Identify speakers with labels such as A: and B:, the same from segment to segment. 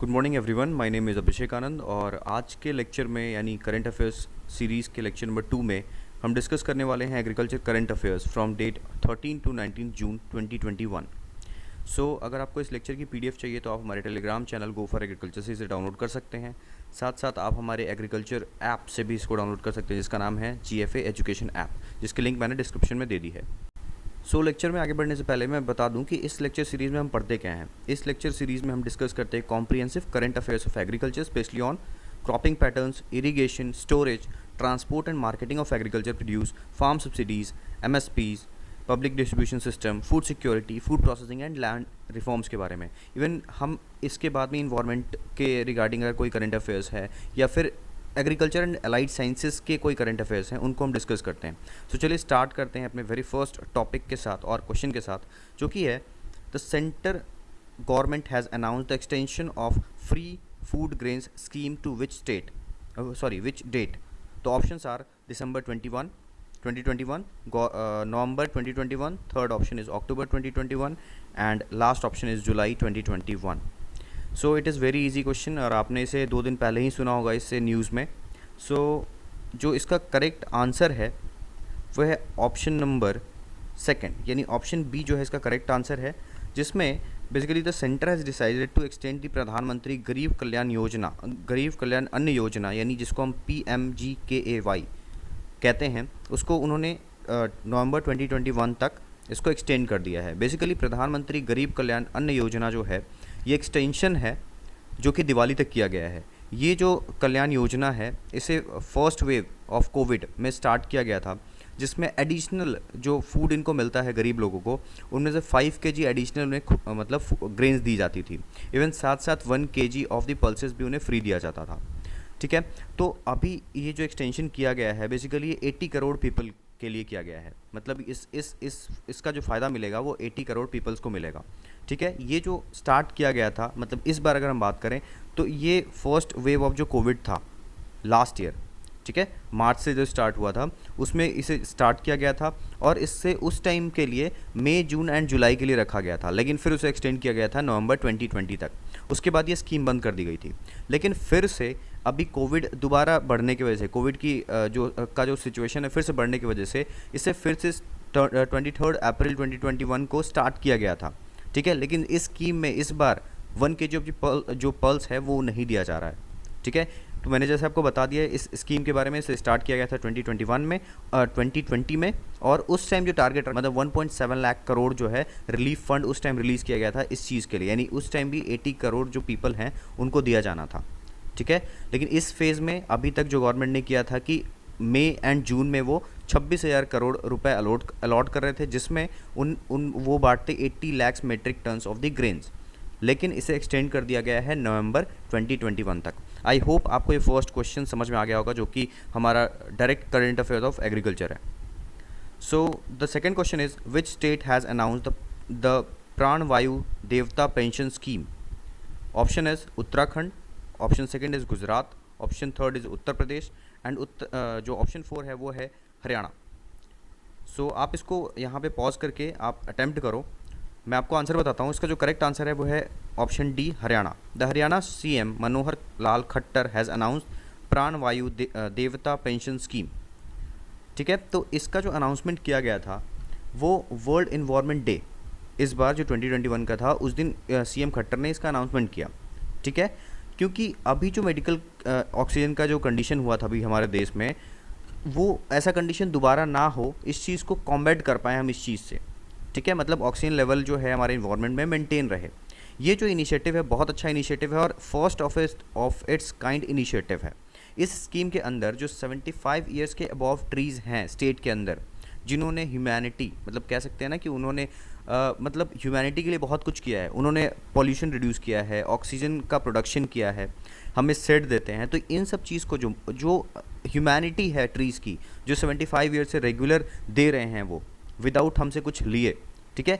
A: Good morning everyone, my name is Abhishek Anand और आज के लेक्चर में यानी करंट अफेयर्स सीरीज़ के लेक्चर नंबर 2 में हम डिस्कस करने वाले हैं agriculture current affairs from date 13 to 19 June 2021। So अगर आपको इस लेक्चर की पीडीएफ चाहिए तो आप हमारे Telegram channel go for agriculture से इसे डाउनलोड कर सकते हैं। साथ साथ आप हमारे एग्रीकल्चर ऐप से भी इसको डाउनलोड कर सकते हैं जिसका नाम है GFA एजुकेशन ऐप, जिसकी लिंक मैंने डिस्क्रिप्शन में दे दी है। लेक्चर में आगे बढ़ने से पहले मैं बता दूं कि इस लेक्चर सीरीज़ में हम पढ़ते क्या हैं। इस लेक्चर सीरीज़ में हम डिस्कस करते हैं comprehensive current affairs of agriculture, specially on cropping patterns, irrigation, storage, transport and marketing of agriculture produce, farm subsidies, MSPs, public distribution system, food security, food processing and land reforms के बारे में। Even हम इसके बाद में environment के regarding अगर कोई करंट अफेयर्स है या फिर एग्रीकल्चर एंड अलाइड साइंसेस के कोई करंट अफेयर्स हैं उनको हम डिस्कस करते हैं। चलिए स्टार्ट करते हैं अपने वेरी फर्स्ट टॉपिक के साथ और क्वेश्चन के साथ, जो कि है the centre government has announced the extension of free food grains scheme to which date. तो options are December 2021, November 2021, third option is October 2021 and last option is July 2021। So it is very easy question और आपने इसे 2 दिन पहले ही सुना होगा इससे news में। जो इसका करेक्ट आंसर है वह है ऑप्शन नंबर सेकंड, यानी ऑप्शन बी जो है इसका करेक्ट आंसर है, जिसमें basically the centre has decided to extend the Pradhan Mantri Garib कल्याण अन्न योजना, यानी जिसको हम PMGKAY कहते हैं, उसको उन्होंने नवंबर 2021 तक इसको एक्सटेंड कर दिया है। बेसिकली प्रधानमंत्री गरीब कल्याण अन्न योजना जो है ये एक्सटेंशन है जो कि दिवाली तक किया गया है। ये जो कल्याण योजना है इसे फर्स्ट वेव ऑफ कोविड में स्टार्ट किया गया था, जिसमें एडिशनल जो फूड इनको मिलता है गरीब लोगों को, उनमें से 5 kg एडिशनल उन्हें मतलब ग्रेन्स दी जाती थी। इवन साथ साथ 1 kg ऑफ द पल्सेस भी उन्हें फ्री दिया जाता था। ठीक है, तो अभी ये जो एक्सटेंशन किया गया है बेसिकली 80 करोड़ पीपल के लिए किया गया है। मतलब इसका जो फ़ायदा मिलेगा वो 80 करोड़ पीपल्स को मिलेगा। ठीक है, ये जो स्टार्ट किया गया था, मतलब इस बार अगर हम बात करें तो ये फर्स्ट वेव ऑफ जो कोविड था लास्ट ईयर, ठीक है, मार्च से जो स्टार्ट हुआ था उसमें इसे स्टार्ट किया गया था और इससे उस टाइम के लिए मई, जून एंड जुलाई के लिए रखा गया था, लेकिन फिर उसे एक्सटेंड किया गया था नवंबर 2020 तक। उसके बाद ये स्कीम बंद कर दी गई थी, लेकिन फिर से अभी कोविड दोबारा बढ़ने की वजह से, कोविड की जो सिचुएशन है फिर से बढ़ने की वजह से इसे फिर से 23 अप्रैल 2021 को स्टार्ट किया गया था। ठीक है, लेकिन इस स्कीम में इस बार 1 kg जो पल्स है वो नहीं दिया जा रहा है। ठीक है, तो मैंने जैसे आपको बता दिया इस स्कीम के बारे में, इसे स्टार्ट किया गया था 2020 में और उस टाइम जो टारगेट मतलब 1.7 लाख करोड़ जो है रिलीफ फंड उस टाइम रिलीज़ किया गया था इस चीज़ के लिए, यानी उस टाइम भी 80 करोड़ जो पीपल हैं उनको दिया जाना था। ठीक है, लेकिन इस फेज़ में अभी तक जो गवर्नमेंट ने किया था कि मई एंड जून में वो 26,000 करोड़ रुपए अलॉट कर रहे थे, जिसमें वो बांटते 80 lakh metric tons of the grains, लेकिन इसे एक्सटेंड कर दिया गया है नवंबर 2021 तक। आई होप आपको ये फर्स्ट क्वेश्चन समझ में आ गया होगा, जो कि हमारा direct current affair of agriculture है। So the second question is which state has announced the Pran Vayu Devta pension scheme. Option is Uttarakhand, option second is Gujarat, option third is Uttar Pradesh and जो ऑप्शन 4 है वो है हरियाणा। सो आप इसको यहाँ पे पॉज करके आप अटेम्प्ट करो, मैं आपको आंसर बताता हूँ। इसका जो करेक्ट आंसर है वो है option D, Haryana. The Haryana CM Manohar Lal Khattar has announced प्राण वायु देवता पेंशन स्कीम। ठीक है, तो इसका जो अनाउंसमेंट किया गया था वो वर्ल्ड इन्वायरमेंट डे इस बार जो 2021 का था उस दिन CM खट्टर ने इसका अनाउंसमेंट किया। ठीक है, क्योंकि अभी जो मेडिकल ऑक्सीजन का जो कंडीशन हुआ था अभी हमारे देश में, वो ऐसा कंडीशन दोबारा ना हो, इस चीज़ को कॉम्बैट कर पाए हम इस चीज़ से। ठीक है, मतलब ऑक्सीजन लेवल जो है हमारे इन्वायरमेंट में मेंटेन रहे। ये जो इनिशिएटिव है बहुत अच्छा इनिशिएटिव है और first of its kind initiative है। इस स्कीम के अंदर जो 75 ईयर्स के अबव ट्रीज़ हैं स्टेट के अंदर, जिन्होंने ह्यूमैनिटी मतलब कह सकते हैं ना कि उन्होंने मतलब ह्यूमैनिटी के लिए बहुत कुछ किया है, उन्होंने पॉल्यूशन रिड्यूस किया है, ऑक्सीजन का प्रोडक्शन किया है, हमें सेड देते हैं, तो इन सब चीज़ को जो ह्यूमैनिटी है ट्रीज़ की, जो 75 ईयर से रेगुलर दे रहे हैं वो विदाउट हमसे कुछ लिए। ठीक है,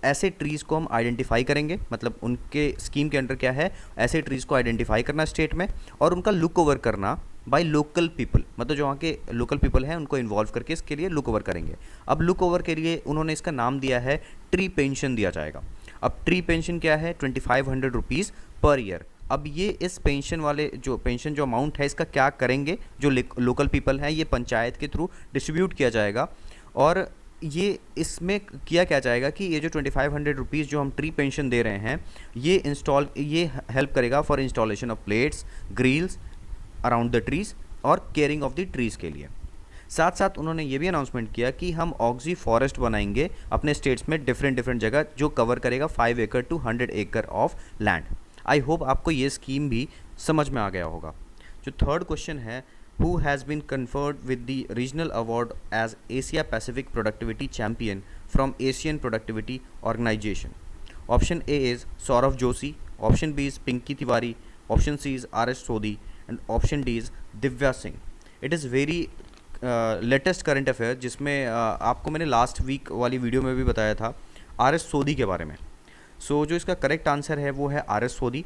A: ऐसे ट्रीज़ को हम आइडेंटिफाई करेंगे, मतलब उनके स्कीम के अंडर क्या है, ऐसे ट्रीज़ को आइडेंटिफाई करना स्टेट में और उनका लुक ओवर करना बाय लोकल पीपल, मतलब जो वहाँ के लोकल पीपल हैं उनको इन्वॉल्व करके इसके लिए लुक ओवर करेंगे। अब लुक ओवर के लिए उन्होंने इसका नाम दिया है ट्री पेंशन दिया जाएगा। अब ट्री पेंशन क्या है, 2500 रुपीज़ पर ईयर। अब ये इस पेंशन वाले जो पेंशन जो अमाउंट है इसका क्या करेंगे, जो लोकल पीपल हैं, ये पंचायत के थ्रू डिस्ट्रीब्यूट किया जाएगा। और ये इसमें किया क्या जाएगा कि ये जो 2500 रुपीज़ जो हम ट्री पेंशन दे रहे हैं, ये हेल्प करेगा for installation of plates, grills around the trees और केयरिंग ऑफ द ट्रीज़ के लिए। साथ साथ उन्होंने ये भी अनाउंसमेंट किया कि हम ऑक्सी फॉरेस्ट बनाएंगे अपने स्टेट्स में डिफरेंट जगह, जो कवर करेगा 5 एकड़ टू 100 एकड़ ऑफ लैंड। आई होप आपको ये स्कीम भी समझ में आ गया होगा। जो थर्ड क्वेश्चन है, who has been conferred with the regional award as Asia Pacific productivity champion from Asian productivity organisation. Option A is Saurabh Joshi, option B is Pinky Tiwari, option C is R S Sodhi and option D is Divya Singh. It is very latest current affair, जिसमें आपको मैंने last week वाली video में भी बताया था are S सोदी के बारे में। सो जो इसका करेक्ट आंसर है वो है आर एस सोदी।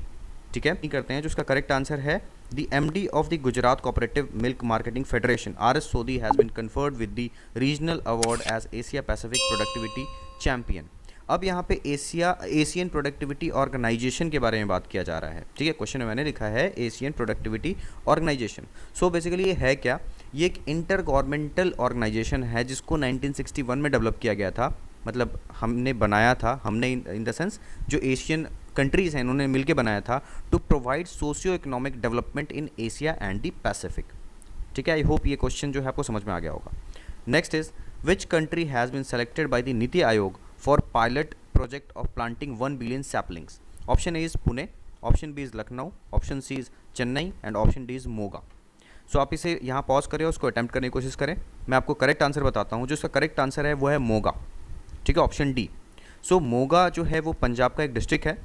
A: ठीक है, नहीं करते हैं, जो इसका करेक्ट आंसर है the MD of the Gujarat cooperative milk marketing federation R S Sodhi has been conferred with the regional award as Asia Pacific productivity champion. अब यहाँ पे एशियन प्रोडक्टिविटी ऑर्गेनाइजेशन के बारे में बात किया जा रहा है। ठीक है, क्वेश्चन में मैंने लिखा है Asian productivity organisation. So basically ये है क्या, ये एक इंटर गवर्नमेंटल ऑर्गेनाइजेशन है जिसको 1961 में डेवलप किया गया था। मतलब हमने बनाया था, हमने इन द सेंस जो एशियन कंट्रीज़ हैं उन्होंने मिलकर बनाया था to provide socio economic development in Asia and the Pacific. ठीक है, आई होप ये क्वेश्चन जो है आपको समझ में आ गया होगा। Next is which country has been selected by the NITI Aayog for pilot project of planting 1 billion saplings. Option A is Pune, option B is Lucknow, option C is Chennai and option D is Moga. So आप इसे यहाँ पॉज करें, उसको attempt करने की कोशिश करें। मैं आपको करेक्ट आंसर बताता हूँ। जो इसका करेक्ट आंसर है वो है मोगा। ठीक है, ऑप्शन डी। सो मोगा जो है वो पंजाब का एक डिस्ट्रिक्ट है,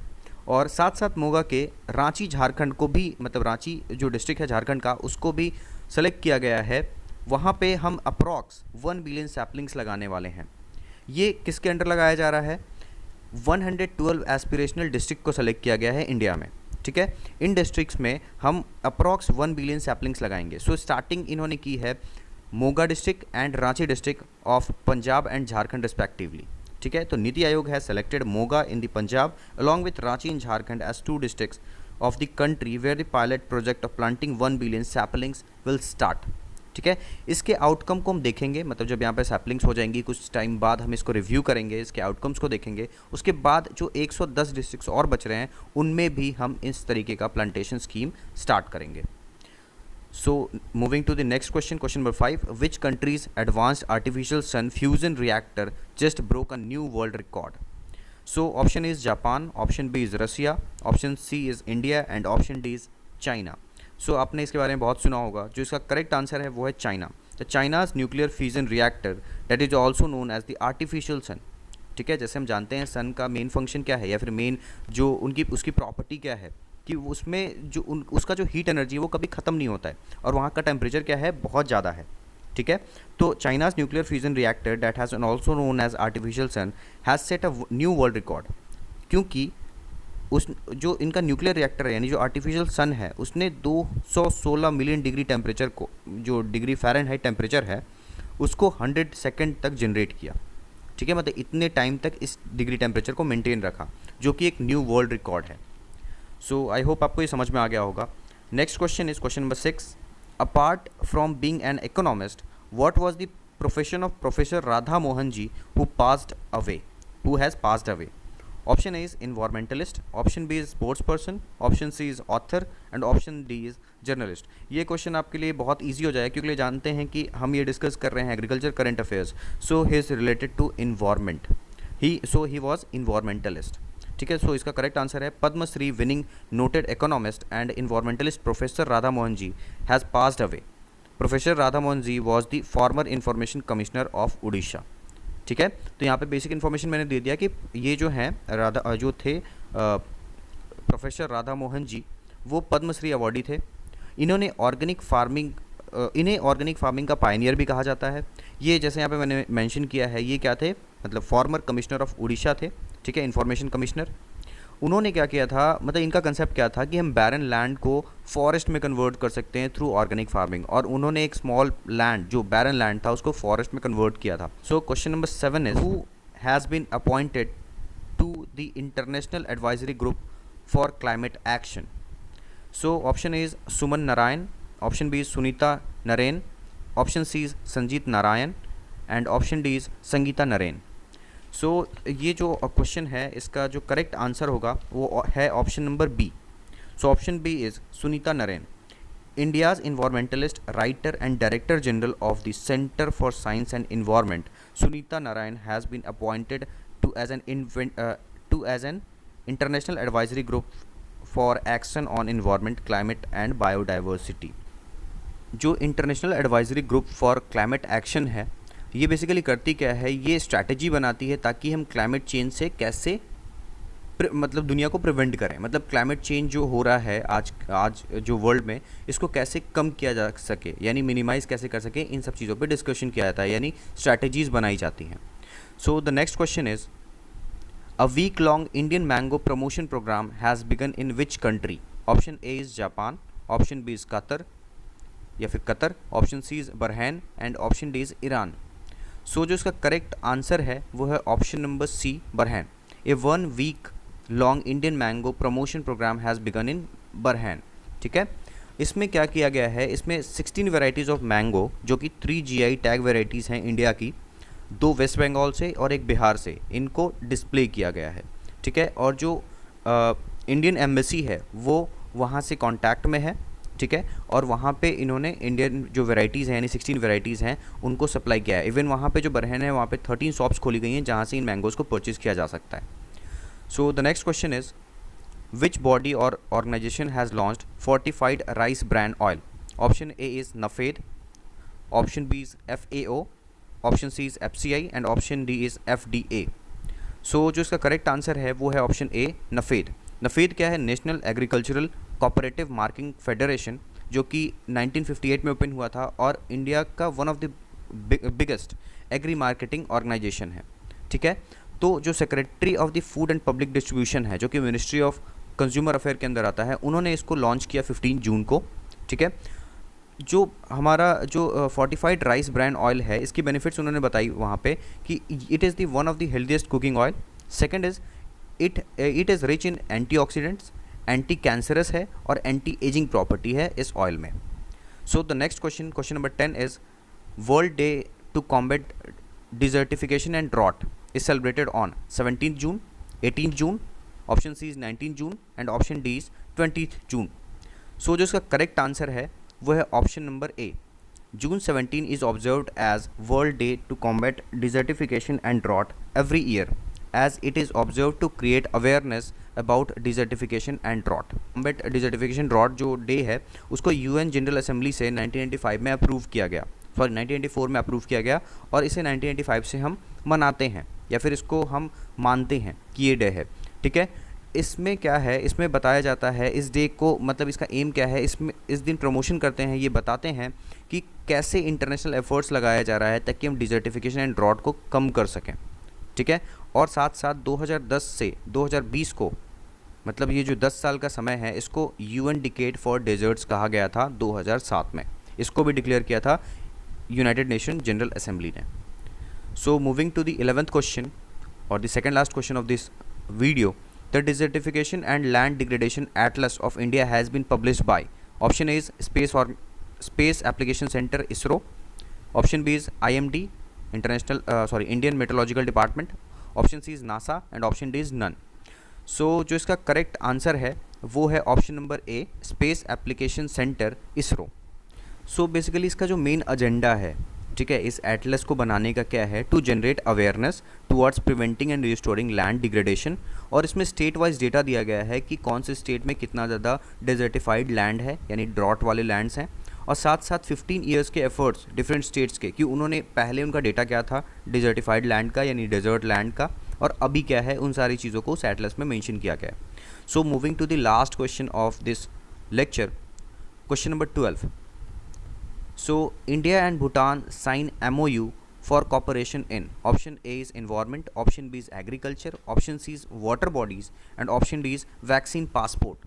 A: और साथ साथ मोगा के रांची झारखंड को भी, मतलब रांची जो डिस्ट्रिक्ट है झारखंड का, उसको भी सेलेक्ट किया गया है। वहाँ पे हम अप्रॉक्स 1 बिलियन सैपलिंग्स लगाने वाले हैं। ये किसके अंडर लगाया जा रहा है, 112 एस्पिरेशनल डिस्ट्रिक्ट को सेलेक्ट किया गया है इंडिया में। ठीक है, इन डिस्ट्रिक्ट्स में हम अप्रॉक्स 1 बिलियन सैपलिंग्स लगाएंगे। सो स्टार्टिंग इन्होंने की है Moga district and Ranchi district of Punjab and Jharkhand respectively. ठीक है, तो नीति आयोग है selected Moga in the Punjab along with Ranchi in Jharkhand as 2 districts of the country where the pilot project of planting 1 billion saplings will start. ठीक है, इसके आउटकम को हम देखेंगे, मतलब जब यहाँ पे सैपलिंग्स हो जाएंगी कुछ टाइम बाद हम इसको रिव्यू करेंगे, इसके आउटकम्स को देखेंगे। उसके बाद जो 110 डिस्ट्रिक्ट्स और बच रहे हैं उनमें भी हम इस तरीके का प्लांटेशन स्कीम स्टार्ट करेंगे। So moving to the next question, question number 5, which countries advanced artificial sun fusion reactor just broke a new world record. So option is Japan, option B is Russia, option C is India and option D is China. So आपने इसके बारे में बहुत सुना होगा। जो इसका correct answer है वो है China. The China's nuclear fusion reactor that is also known as the artificial sun. ठीक है, जैसे हम जानते हैं सन का मेन फंक्शन क्या है, या फिर मेन जो उसकी प्रॉपर्टी क्या है कि उसमें जो उसका जो हीट एनर्जी है वो कभी ख़त्म नहीं होता है, और वहाँ का टेम्परेचर क्या है, बहुत ज़्यादा है। ठीक है, तो China's nuclear fusion reactor that has also known as artificial sun has set a new world record, क्योंकि उस जो इनका न्यूक्लियर रिएक्टर है यानी जो आर्टिफिशियल सन है उसने 216 मिलियन डिग्री टेम्परेचर को, जो डिग्री फ़ारेनहाइट टेम्परेचर है, उसको 100 सेकेंड तक जनरेट किया। ठीक है, मतलब इतने टाइम तक इस डिग्री टेम्परेचर को मेंटेन रखा, जो कि एक न्यू वर्ल्ड रिकॉर्ड है। सो आई होप आपको ये समझ में आ गया होगा। Next question is question number 6, apart from being an economist what was the profession of professor Radha Mohan ji who has passed away. Option A is environmentalist, option B is sports person, option C is author and option D is journalist. ये question आपके लिए बहुत easy हो जाएगा क्योंकि जानते हैं कि हम ये डिस्कस कर रहे हैं agriculture current affairs. So he is related to environment, he was environmentalist. ठीक है, सो इसका करेक्ट आंसर है Padma Shri winning noted economist and environmentalist professor Radha Mohan ji has passed away. Professor Radha Mohan ji was the former information commissioner of Orissa. ठीक है, तो यहाँ पे बेसिक इन्फॉर्मेशन मैंने दे दिया कि ये जो हैं प्रोफेसर राधा मोहन जी वो पद्मश्री अवार्डी थे। इन्हें ऑर्गेनिक फार्मिंग का पायनियर भी कहा जाता है। ये जैसे यहाँ पे मैंने मेंशन किया है, ये क्या थे, मतलब फॉर्मर कमिश्नर ऑफ उड़ीसा थे। ठीक है, इंफॉर्मेशन कमिश्नर। उन्होंने क्या किया था, मतलब इनका कंसेप्ट क्या था कि हम बैरन लैंड को फॉरेस्ट में कन्वर्ट कर सकते हैं थ्रू ऑर्गेनिक फार्मिंग, और उन्होंने एक स्मॉल लैंड जो बैरन लैंड था उसको फॉरेस्ट में कन्वर्ट किया था। So question number 7 is who has been appointed to the International Advisory Group for Climate Action? So option A is Suman Narayan, option B is Sunita Narain, option C is Sanjit Narayan and option D is Sangeeta Narain. सो ये जो question है इसका जो correct answer होगा वो है option number B. So option B is Sunita Narain. India's environmentalist, writer and Director General of the Center for Science and Environment, Sunita Narayan, has been appointed to as an international advisory group for action on environment, climate and biodiversity. जो international advisory group for climate action है, ये basically करती क्या है, ये strategy बनाती है ताकि हम क्लाइमेट चेंज से कैसे मतलब दुनिया को प्रिवेंट करें. मतलब क्लाइमेट चेंज जो हो रहा है आज जो वर्ल्ड में, इसको कैसे कम किया जा सके, यानी मिनिमाइज़ कैसे कर सके, इन सब चीज़ों पे डिस्कशन किया जाता है, यानी स्ट्रैटेजीज़ बनाई जाती हैं. So the next question is a week long Indian mango promotion programme has begun in which country? Option A is Japan, option B is Qatar या फिर Qatar, option C is Bahrain and option D is Iran. So जो इसका correct answer है वो है option number C, Bahrain. A 1 week long Indian mango promotion programme has begun in Bahrain. ठीक है, इसमें क्या किया गया है, इसमें 16 वेराइटीज़ ऑफ मैंगो जो कि 3 GI टैग वेराइटीज़ हैं इंडिया की, 2 वेस्ट बंगाल से और 1 बिहार से, इनको डिस्प्ले किया गया है. ठीक है, और जो इंडियन एम्बेसी है वो वहाँ से कांटेक्ट में है. ठीक है, और वहाँ पे इन्होंने इंडियन जो वेराइटीज़ हैं यानी 16 वेराइटीज़ हैं उनको सप्लाई किया है. इवन वहाँ पे जो बरहैन है वहाँ पे 13 शॉप्स खोली गई हैं जहाँ से इन मैंगोज़ को परचेज़ किया जा सकता है. So the next question is which body और organisation has launched fortified rice brand oil? Option A is NAFED, option B is FAO, option C is FCI and option D is FDA. So जो इसका correct answer है वो है option A, नफेड. नफेड क्या है? National agricultural cooperative marketing federation, जो कि 1958 में ओपन हुआ था और इंडिया का one of the biggest agri marketing organisation है. ठीक है, तो जो secretary of the food and public distribution है जो कि मिनिस्ट्री ऑफ कंज्यूमर अफेयर के अंदर आता है, उन्होंने इसको लॉन्च किया 15 जून को. ठीक है, जो हमारा जो फोर्टिफाइड राइस ब्रांड ऑयल है इसकी बेनिफिट्स उन्होंने बताई वहाँ पे कि it is the one of the healthiest cooking oil. Second is it is rich in antioxidants, anti cancerous है और एंटी एजिंग प्रॉपर्टी है इस ऑयल में. So the next question, question number 10 is world day to combat desertification and drought is celebrated on 17th June, 18th June, option C is 19th June and option D is 20th June. So जो इसका correct answer है वो है option number A. June 17 is observed as World Day to combat desertification and drought every year, as it is observed to create awareness about desertification and drought. Combat desertification drought जो day है उसको UN general assembly से 1995 में approve किया गया, 1994 में approve किया गया और इसे 1995 से हम मनाते हैं या फिर इसको हम मानते हैं कि ये डे है. ठीक है, इसमें क्या है, इसमें बताया जाता है इस डे को, मतलब इसका एम क्या है, इसमें इस दिन प्रमोशन करते हैं, ये बताते हैं कि कैसे इंटरनेशनल एफर्ट्स लगाया जा रहा है ताकि हम डिजर्टिफिकेशन एंड ड्रॉट को कम कर सकें. ठीक है, और साथ साथ 2010 से 2020 को, मतलब ये जो 10 साल का समय है, इसको UN डिकेड फॉर डेजर्ट्स कहा गया था 2007 में. इसको भी डिक्लेयर किया था यूनाइटेड नेशन जनरल असेंबली ने. So moving to the 11th question or the second last question of this video, the desertification and land degradation atlas of India has been published by, option A is Space Application Center ISRO, option B is IMD Indian Meteorological Department, option C is NASA and option D is none. So जो इसका correct answer है वो है option number ए, space application centre ISRO. So basically इसका जो main agenda है, ठीक है, इस एटलस को बनाने का क्या है, to generate awareness towards preventing and restoring land degradation. और इसमें स्टेट वाइज डेटा दिया गया है कि कौन से स्टेट में कितना ज़्यादा डेजर्टिफाइड लैंड है यानी ड्रॉट वाले लैंड्स हैं, और साथ साथ 15 ईयर्स के एफर्ट्स डिफरेंट स्टेट्स के, कि उन्होंने पहले उनका डेटा क्या था डिजर्टिफाइड लैंड का यानी डेजर्ट लैंड का, और अभी क्या है, उन सारी चीज़ों को उस एटलस में मेंशन किया गया है. So moving to the last question of this lecture, question number 12. So India and Bhutan sign MOU for cooperation in, option A is environment, option B is agriculture, option C is water bodies and option D is vaccine passport.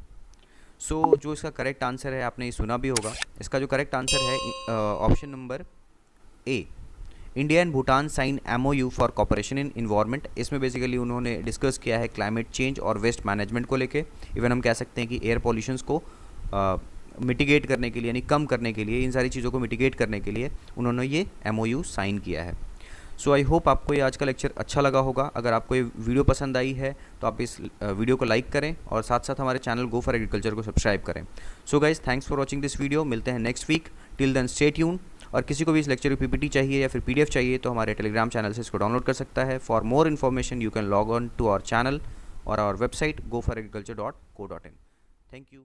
A: So जो इसका correct answer है, आपने ये सुना भी होगा, इसका जो करेक्ट आंसर है option number A, India and Bhutan sign MOU for cooperation in environment. इसमें बेसिकली उन्होंने डिस्कस किया है क्लाइमेट चेंज और वेस्ट मैनेजमेंट को लेके। इवन हम कह सकते हैं कि एयर पॉल्यूशंस को मिटिगेट करने के लिए, यानी कम करने के लिए, इन सारी चीज़ों को मिटिगेट करने के लिए उन्होंने ये MOU साइन किया है। सो आई होप आपको ये आज का लेक्चर अच्छा लगा होगा। अगर आपको ये वीडियो पसंद आई है तो आप इस वीडियो को लाइक करें और साथ साथ हमारे चैनल गो फॉर एग्रीकल्चर को सब्सक्राइब करें। So guys, thanks for watching this video. मिलते हैं next week. Till then stay tune. और किसी को भी इस लेक्चर की PPT चाहिए या फिर PDF चाहिए तो हमारे टेलीग्राम चैनल से इसको डाउनलोड कर सकता है। For more information you can log on to our channel और our website goforagriculture.co.in। Thank you.